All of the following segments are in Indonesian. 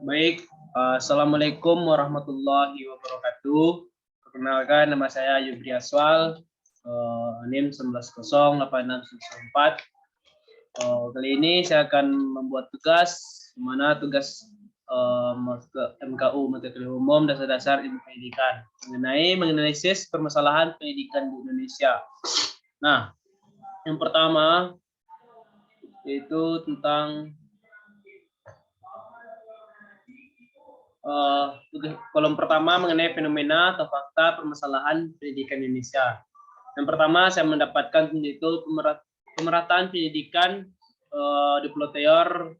Baik, Assalamualaikum warahmatullahi wabarakatuh. Perkenalkan, nama saya Yubri Aswal, NIM 19086914. Kali ini saya akan membuat tugas, di mana tugas MKU Mata Kuliah Umum Dasar-Dasar Ilmu Pendidikan mengenai menganalisis permasalahan pendidikan di Indonesia. Nah, yang pertama yaitu tentang kolom pertama mengenai fenomena atau fakta permasalahan pendidikan Indonesia. Yang pertama saya mendapatkan yaitu pemerataan pendidikan di Pulau Teor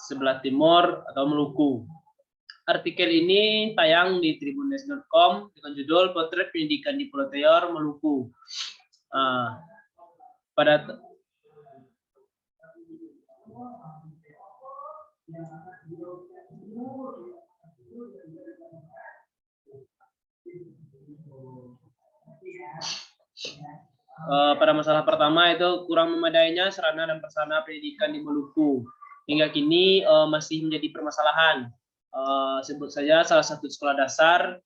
sebelah timur atau Maluku. Artikel ini tayang di tribunes.com dengan judul Potret Pendidikan di Pulau Teor, Maluku. Pada masalah pertama itu kurang memadainya sarana dan prasarana pendidikan di Maluku. Hingga kini masih menjadi permasalahan. Sebut saja salah satu sekolah dasar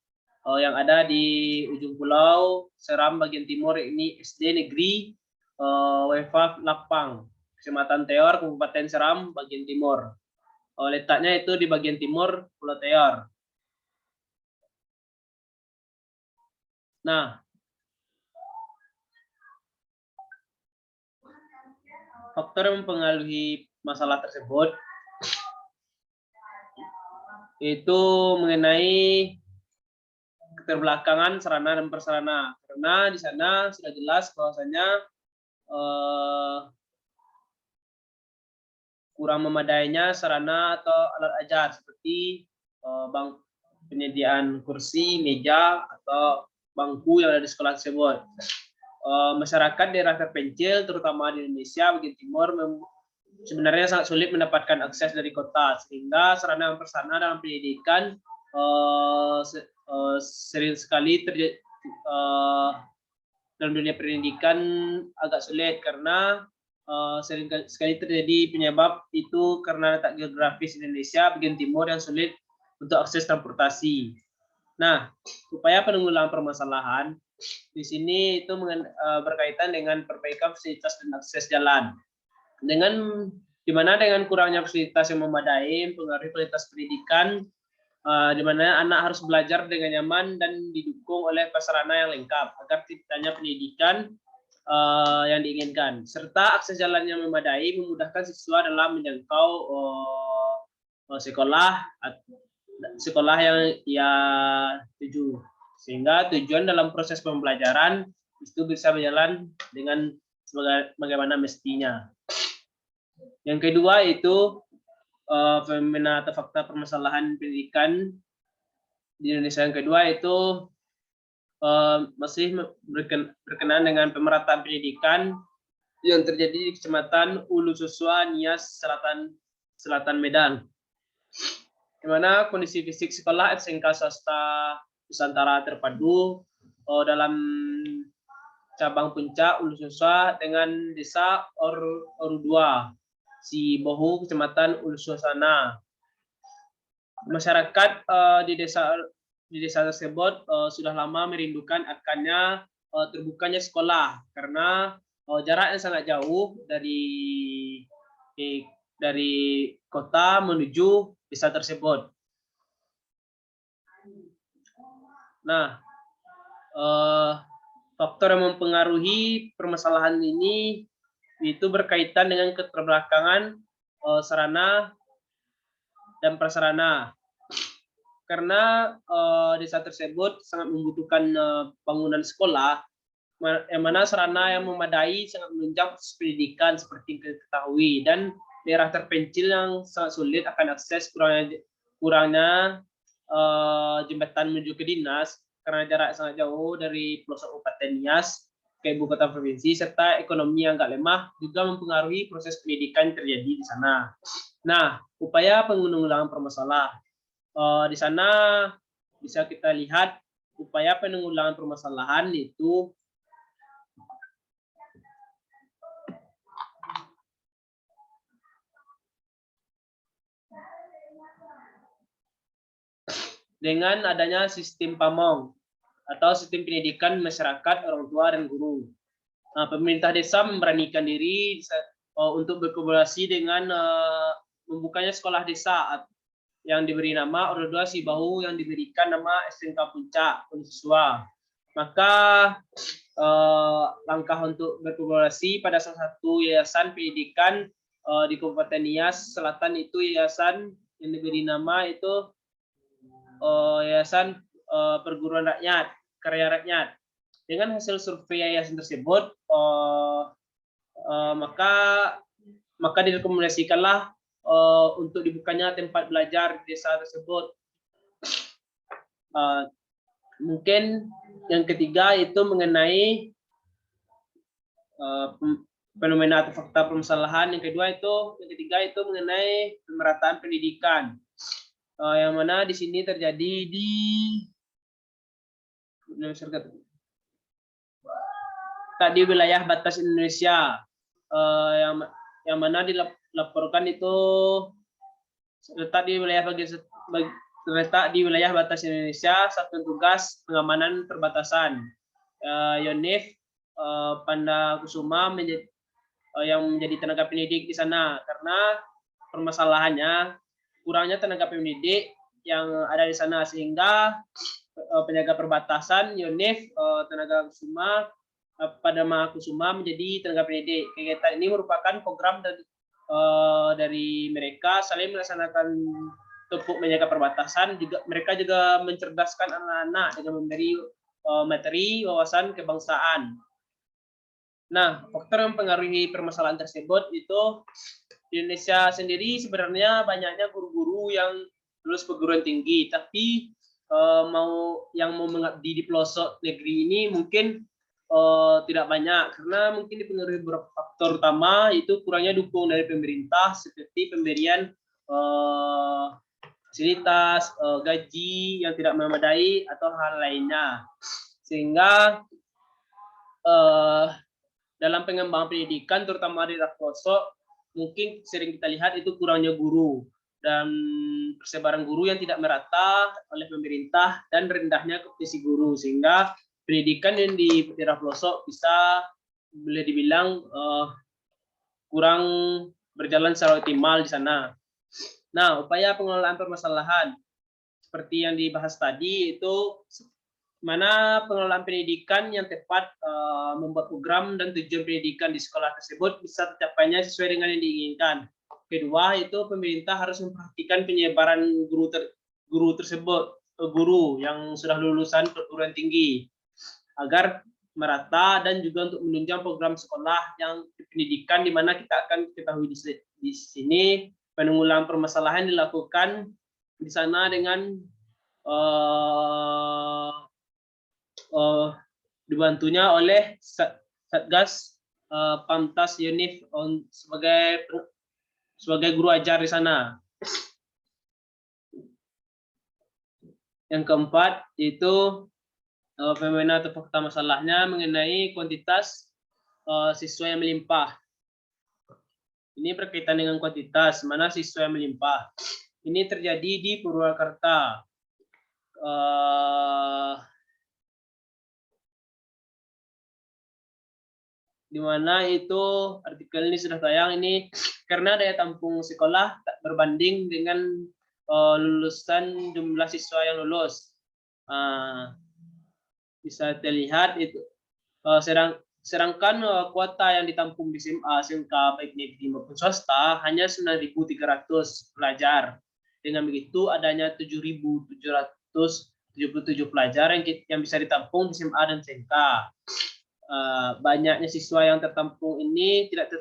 yang ada di ujung pulau Seram bagian timur, ini SD Negeri Wefaf Lapang, Kecamatan Teor, Kabupaten Seram bagian timur. Letaknya itu di bagian timur Pulau Teor. Nah, faktor yang mempengaruhi masalah tersebut itu mengenai keterbelakangan sarana dan prasarana, karena di sana sudah jelas bahwasanya kurang memadainya sarana atau alat ajar seperti penyediaan kursi, meja, atau bangku yang ada di sekolah tersebut. Masyarakat daerah terpencil terutama di Indonesia bagian timur sebenarnya sangat sulit mendapatkan akses dari kota, sehingga sarana dan prasarana dalam pendidikan sering sekali terjadi dalam dunia pendidikan agak sulit, karena sering sekali terjadi penyebab itu karena letak geografis Indonesia bagian timur yang sulit untuk akses transportasi. Nah, upaya penanggulangan permasalahan di sini itu berkaitan dengan perbaikan fasilitas dan akses jalan. Di mana dengan kurangnya fasilitas yang memadai mempengaruhi kualitas pendidikan, di mana anak harus belajar dengan nyaman dan didukung oleh prasarana yang lengkap agar terciptanya pendidikan yang diinginkan, serta akses jalan yang memadai memudahkan siswa dalam menjangkau sekolah yang ia tuju, sehingga tujuan dalam proses pembelajaran itu bisa berjalan dengan bagaimana mestinya. Yang kedua itu fenomena atau fakta permasalahan pendidikan di Indonesia. Yang kedua itu masih berkenaan dengan pemerataan pendidikan yang terjadi di Kecamatan Ulu Susua, Nias Selatan Medan, di mana kondisi fisik sekolah SMK swasta Nusantara Terpadu dalam cabang Puncak Ulu Susua dengan desa Oru 2 Sibohu, Kecamatan Ulu Susana. Masyarakat di desa tersebut sudah lama merindukan akannya terbukanya sekolah, karena jarak yang sangat jauh dari kota menuju desa tersebut. Nah, faktor yang mempengaruhi permasalahan ini itu berkaitan dengan keterbelakangan sarana dan prasarana, karena desa tersebut sangat membutuhkan bangunan sekolah, yang mana sarana yang memadai sangat menunjang pendidikan seperti diketahui, dan daerah terpencil yang sangat sulit akan akses kurangnya jembatan menuju ke dinas karena jarak sangat jauh dari pelosok Kabupaten Nias ke ibu kota provinsi, serta ekonomi yang agak lemah juga mempengaruhi proses pendidikan yang terjadi di sana. Nah, upaya penanggulangan permasalahan di sana bisa kita lihat upaya penanggulangan permasalahan itu dengan adanya sistem PAMONG atau sistem pendidikan masyarakat, orang tua, dan guru. Nah, pemerintah desa memberanikan diri untuk berkolaborasi dengan membukanya sekolah desa yang diberi nama Ordo 2 Sibahu yang diberikan nama SMK Puncak Uniswa. Maka langkah untuk berkolaborasi pada salah satu yayasan pendidikan di Kabupaten Nias Selatan itu yayasan yang diberi nama itu Yayasan Perguruan Rakyat, Karya Rakyat. Dengan hasil survei yayasan tersebut, maka direkomendasikanlah untuk dibukanya tempat belajar di desa tersebut. Mungkin yang ketiga itu mengenai fenomena atau fakta permasalahan. Yang ketiga itu mengenai pemerataan pendidikan, yang mana di sini terjadi di wilayah batas Indonesia, yang mana dilaporkan itu terletak di wilayah batas Indonesia, Satuan Tugas Pengamanan Perbatasan Yonif Panda Kusuma yang menjadi tenaga pendidik di sana, karena permasalahannya kurangnya tenaga pendidik yang ada di sana, sehingga penjaga perbatasan Yonif tenaga Kusuma pada Kusuma menjadi tenaga pendidik. Kegiatan ini merupakan program dari mereka saling melaksanakan tepuk menjaga perbatasan. Mereka juga mencerdaskan anak-anak dengan memberi materi wawasan kebangsaan. Nah, faktor yang mempengaruhi permasalahan tersebut itu di Indonesia sendiri sebenarnya banyaknya guru-guru yang lulus perguruan tinggi, tapi mau mengabdi di pelosok negeri ini mungkin tidak banyak, karena mungkin dipengaruhi beberapa faktor utama, itu kurangnya dukung dari pemerintah seperti pemberian fasilitas, gaji yang tidak memadai atau hal lainnya, sehingga dalam pengembangan pendidikan terutama di daerah pelosok mungkin sering kita lihat itu kurangnya guru dan persebaran guru yang tidak merata oleh pemerintah dan rendahnya kompetisi guru, sehingga pendidikan yang di daerah pelosok bisa boleh dibilang kurang berjalan secara optimal di sana. Nah, upaya pengelolaan permasalahan seperti yang dibahas tadi itu mana pengelolaan pendidikan yang tepat membuat program dan tujuan pendidikan di sekolah tersebut bisa tercapainya sesuai dengan yang diinginkan. Kedua, itu pemerintah harus memperhatikan penyebaran guru yang sudah lulusan perguruan tinggi agar merata, dan juga untuk menunjang program sekolah yang pendidikan, di mana kita akan ketahui di sini penanggulangan permasalahan dilakukan di sana dengan dibantunya oleh Satgas Pamtas Yonif sebagai guru ajar di sana. Yang keempat itu fenomena atau fakta masalahnya mengenai kuantitas siswa yang melimpah. Ini berkaitan dengan kuantitas, mana siswa yang melimpah. Ini terjadi di Purwakarta. Di mana itu artikel ini sudah tayang ini, karena daya tampung sekolah tak berbanding dengan lulusan jumlah siswa yang lulus. Bisa terlihat itu sedangkan kuota yang ditampung di SMA, SMK baik negeri maupun swasta hanya 9.300 pelajar. Dengan begitu adanya 7.777 pelajar yang bisa ditampung di SMA dan SMK. Banyaknya siswa yang tertampung ini tak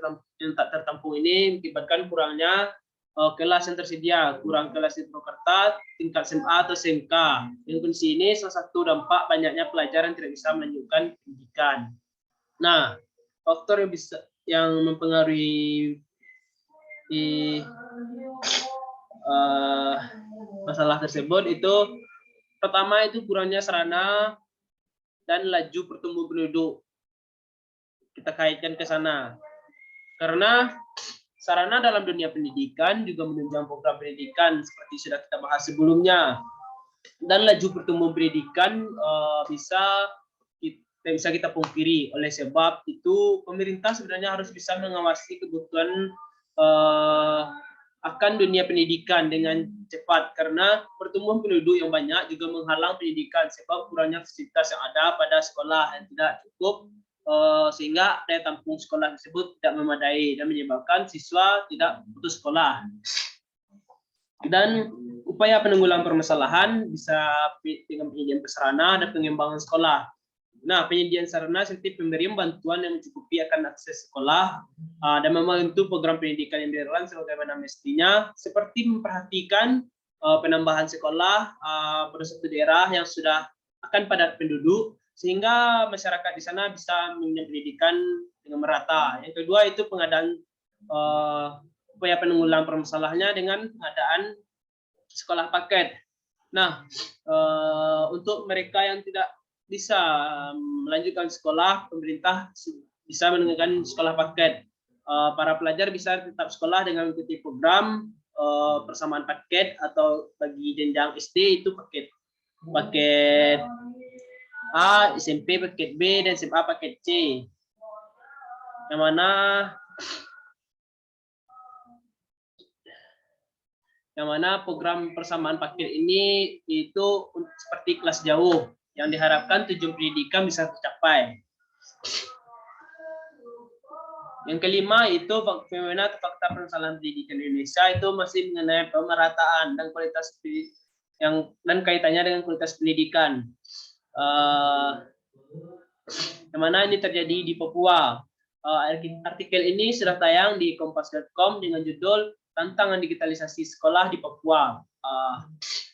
tertampung ini mengakibatkan kurangnya kelas yang tersedia, kurang kelas di Purwakarta tingkat SMA atau SMK. Yang kondisi ini salah satu dampak banyaknya pelajar yang tidak bisa melanjutkan pendidikan. Nah, faktor yang mempengaruhi masalah tersebut itu pertama itu kurangnya sarana dan laju pertumbuhan penduduk. Kita kaitkan ke sana. Karena sarana dalam dunia pendidikan juga menunjang program pendidikan seperti sudah kita bahas sebelumnya. dan laju pertumbuhan pendidikan bisa kita pungkiri. Oleh sebab itu pemerintah sebenarnya harus bisa mengawasi kebutuhan akan dunia pendidikan dengan cepat, karena pertumbuhan penduduk yang banyak juga menghalang pendidikan sebab kurangnya fasilitas yang ada pada sekolah yang tidak cukup, sehingga daya tampung sekolah tersebut tidak memadai dan menyebabkan siswa tidak putus sekolah. Dan upaya penanggulangan permasalahan bisa dengan penyediaan prasarana dan pengembangan sekolah. Nah, penyediaan sarana seperti pemberian bantuan yang mencukupi akan akses sekolah dan membantu program pendidikan yang berjalan sebagaimana mestinya, seperti memperhatikan penambahan sekolah pada satu daerah yang sudah akan padat penduduk, sehingga masyarakat di sana bisa mengenyam pendidikan dengan merata. Yang kedua itu pengadaan upaya penanggulangan permasalahannya dengan pengadaan sekolah paket. Nah, untuk mereka yang tidak bisa melanjutkan sekolah, pemerintah bisa menengahkan sekolah paket. Para pelajar bisa tetap sekolah dengan mengikuti program persamaan paket, atau bagi jenjang SD itu paket A, SMP paket B, dan SMA paket C. Yang mana program persamaan paket ini itu seperti kelas jauh, yang diharapkan tujuan pendidikan bisa tercapai. Yang kelima itu fenomena fakta permasalahan pendidikan Indonesia itu masih mengenai pemerataan dan kualitas dan kaitannya dengan kualitas pendidikan. Yang mana ini terjadi di Papua. Artikel ini sudah tayang di kompas.com dengan judul Tantangan Digitalisasi Sekolah di Papua.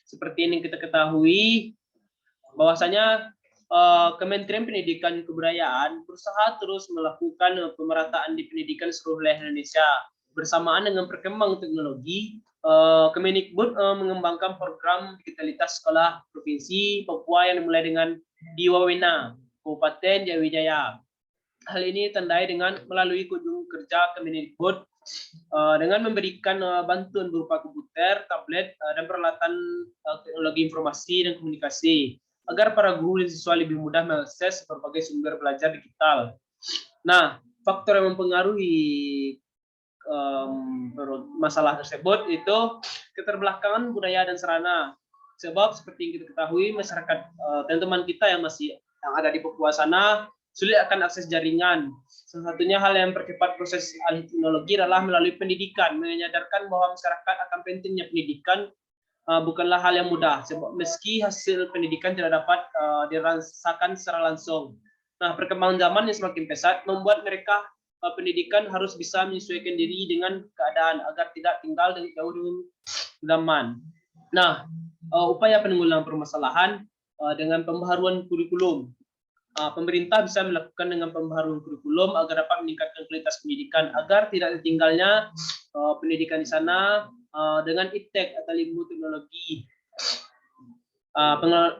Seperti yang kita ketahui, bahwasanya Kementerian Pendidikan Kebudayaan berusaha terus melakukan pemerataan di pendidikan seluruh wilayah Indonesia. Bersamaan dengan perkembangan teknologi, Kemendikbud mengembangkan program digitalitas sekolah provinsi Papua yang dimulai dengan di Wawena, Kabupaten Jayawijaya. Hal ini ditandai dengan melalui kunjungan kerja Kemendikbud dengan memberikan bantuan berupa komputer, tablet, dan peralatan teknologi informasi dan komunikasi agar para guru dan siswa lebih mudah mengakses berbagai sumber belajar digital. Nah, faktor yang mempengaruhi masalah tersebut itu keterbelakangan budaya dan sarana. Sebab seperti yang kita ketahui, masyarakat teman-teman kita yang ada di Papua sana sulit akan akses jaringan. Salah satunya hal yang mempercepat proses alih teknologi adalah melalui pendidikan, menyadarkan bahwa masyarakat akan pentingnya pendidikan bukanlah hal yang mudah, sebab meski hasil pendidikan tidak dapat dirasakan secara langsung. Nah, perkembangan zaman yang semakin pesat membuat mereka pendidikan harus bisa menyesuaikan diri dengan keadaan agar tidak tinggal jauh dengan zaman. Nah, upaya penanggulangan permasalahan dengan pembaharuan kurikulum. Pemerintah bisa melakukan dengan pembaharuan kurikulum agar dapat meningkatkan kualitas pendidikan, agar tidak tertinggalnya pendidikan di sana dengan iptek atau ilmu teknologi.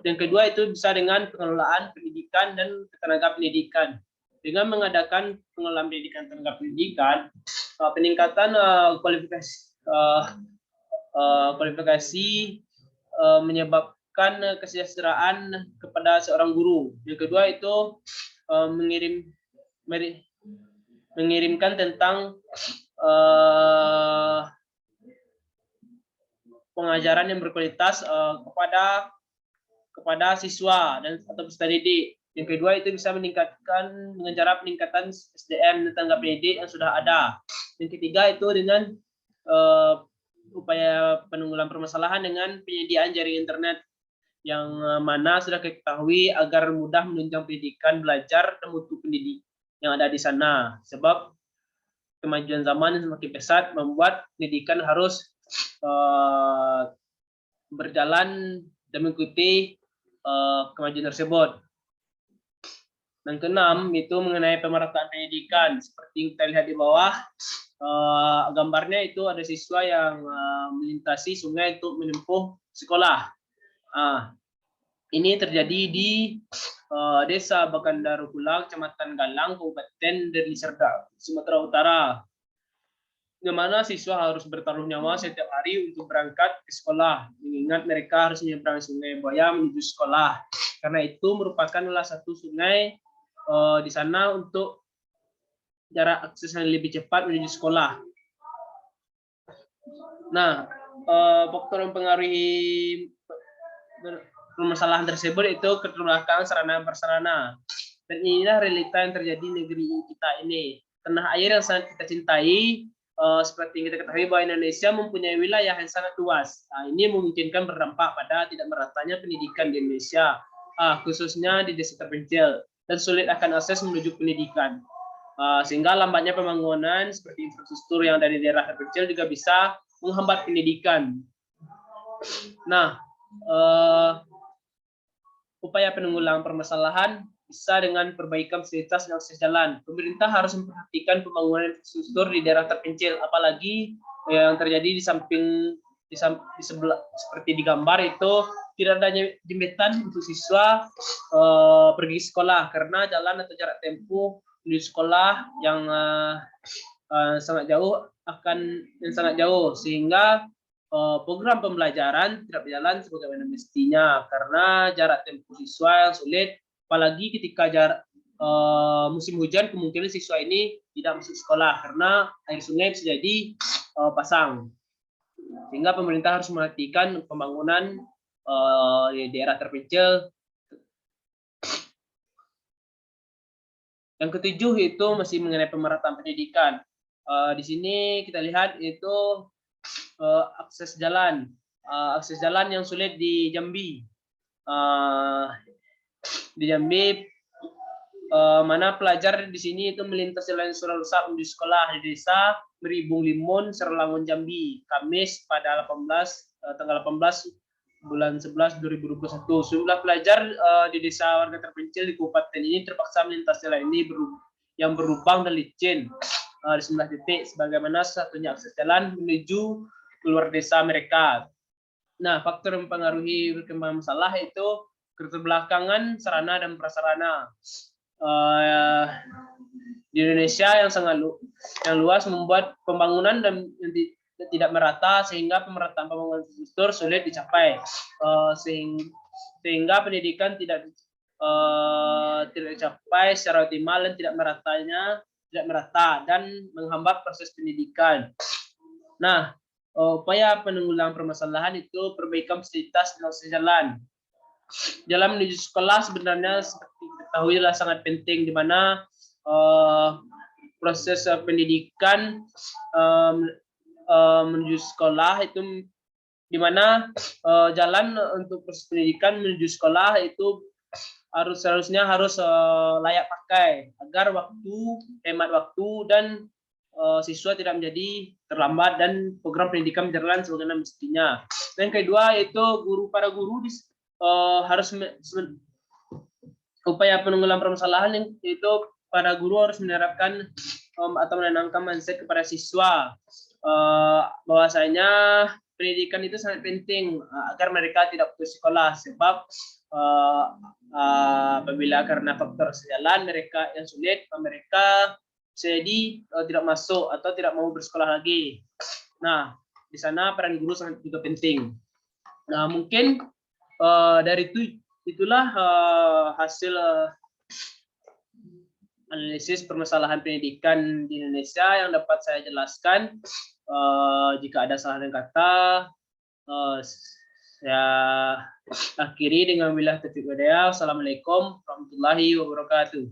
Yang kedua itu bisa dengan pengelolaan pendidikan dan tenaga pendidikan. Dengan mengadakan pengelolaan pendidikan tenaga pendidikan, peningkatan kualifikasi menyebabkan kesejahteraan kepada seorang guru. Yang kedua itu mengirimkan tentang pengajaran yang berkualitas kepada siswa dan atau peserta didik. Yang kedua itu bisa meningkatkan dengan cara peningkatan SDM tenaga pendidik yang sudah ada. Yang ketiga itu dengan upaya penanggulangan permasalahan dengan penyediaan jaring internet yang mana sudah diketahui agar mudah menunjang pendidikan belajar dan mutu pendidik yang ada di sana. Sebab kemajuan zaman yang semakin pesat membuat pendidikan harus berjalan dan mengikuti kemajuan tersebut. Dan keenam itu mengenai pemerataan pendidikan. Seperti yang kita lihat di bawah, gambarnya itu ada siswa yang melintasi sungai untuk menempuh sekolah. Ini terjadi di Desa Bakandarukulang, Kecamatan Galang, Kabupaten Deli Serdang, Sumatera Utara. di mana siswa harus bertaruh nyawa setiap hari untuk berangkat ke sekolah. Mengingat mereka harus menyeberang Sungai Buaya menuju sekolah. Karena itu merupakan salah satu sungai di sana untuk jarak akses yang lebih cepat menuju sekolah. Nah, faktor yang mempengaruhi permasalahan tersebut itu keterbelakangan sarana prasarana. Dan inilah realita yang terjadi di negeri kita ini. Tanah air yang sangat kita cintai, seperti kita ketahui bahwa Indonesia mempunyai wilayah yang sangat luas. Nah, ini memungkinkan berdampak pada tidak meratanya pendidikan di Indonesia, khususnya di desa terpencil, dan sulit akan akses menuju pendidikan. Sehingga lambatnya pembangunan seperti infrastruktur yang dari daerah terpencil juga bisa menghambat pendidikan. Nah, upaya penanggulangan permasalahan bisa dengan perbaikan fasilitas dan akses jalan. Pemerintah harus memperhatikan pembangunan infrastruktur di daerah terpencil, apalagi yang terjadi di samping di sebelah seperti di gambar itu tidak ada jembatan untuk siswa pergi sekolah karena jalan atau jarak tempuh menuju sekolah yang sangat jauh sehingga program pembelajaran tidak berjalan sebagaimana mestinya karena jarak tempuh siswa yang sulit, apalagi ketika musim hujan kemungkinan siswa ini tidak masuk sekolah karena air sungai bisa jadi pasang. Sehingga pemerintah harus memperhatikan pembangunan di daerah terpencil. Yang ketujuh itu masih mengenai pemerataan pendidikan. Di sini kita lihat itu akses jalan yang sulit di Jambi. Di Jambi mana pelajar di sini itu melintas jalan Surau Rusak menuju sekolah di desa Meribung Limun, Serlangun, Jambi, Kamis pada tanggal 18 bulan 11 2021. Sejumlah pelajar di desa warga terpencil di kabupaten ini terpaksa melintas jalan ini yang berlubang dan licin di 9 titik, sebagaimana satunya akses jalan menuju keluar desa mereka. Nah, faktor yang mempengaruhi perkembangan masalah itu keterbelakangan sarana dan prasarana. Di Indonesia yang sangat luas membuat pembangunan dan tidak merata sehingga pemerataan pembangunan infrastruktur sulit dicapai, sehingga pendidikan tidak dicapai secara optimal dan tidak merata dan menghambat proses pendidikan. Nah, upaya penanggulangan permasalahan itu perbaikan fasilitas dan akses jalan. Jalan menuju sekolah sebenarnya seperti diketahui adalah sangat penting, di mana proses pendidikan menuju sekolah itu di mana jalan untuk proses pendidikan menuju sekolah itu harusnya harus layak pakai agar hemat waktu dan siswa tidak menjadi terlambat dan program pendidikan berjalan sebagaimana mestinya. Dan kedua itu para guru harus upaya penanggulangan permasalahan itu para guru harus menerapkan atau menanamkan mindset kepada siswa bahwasanya pendidikan itu sangat penting agar mereka tidak putus sekolah, sebab apabila karena faktor jalan mereka yang sulit, mereka jadi tidak masuk atau tidak mau bersekolah lagi. Nah, di sana peran guru sangat juga penting. Nah, mungkin dari itulah hasil analisis permasalahan pendidikan di Indonesia yang dapat saya jelaskan. Jika ada salah dan kata, saya akhiri dengan wabillahi taufiq wal hidayah. Assalamualaikum warahmatullahi wabarakatuh.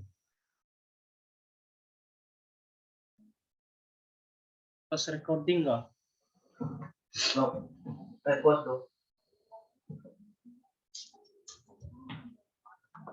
Pas recording nggak? No, record tuh.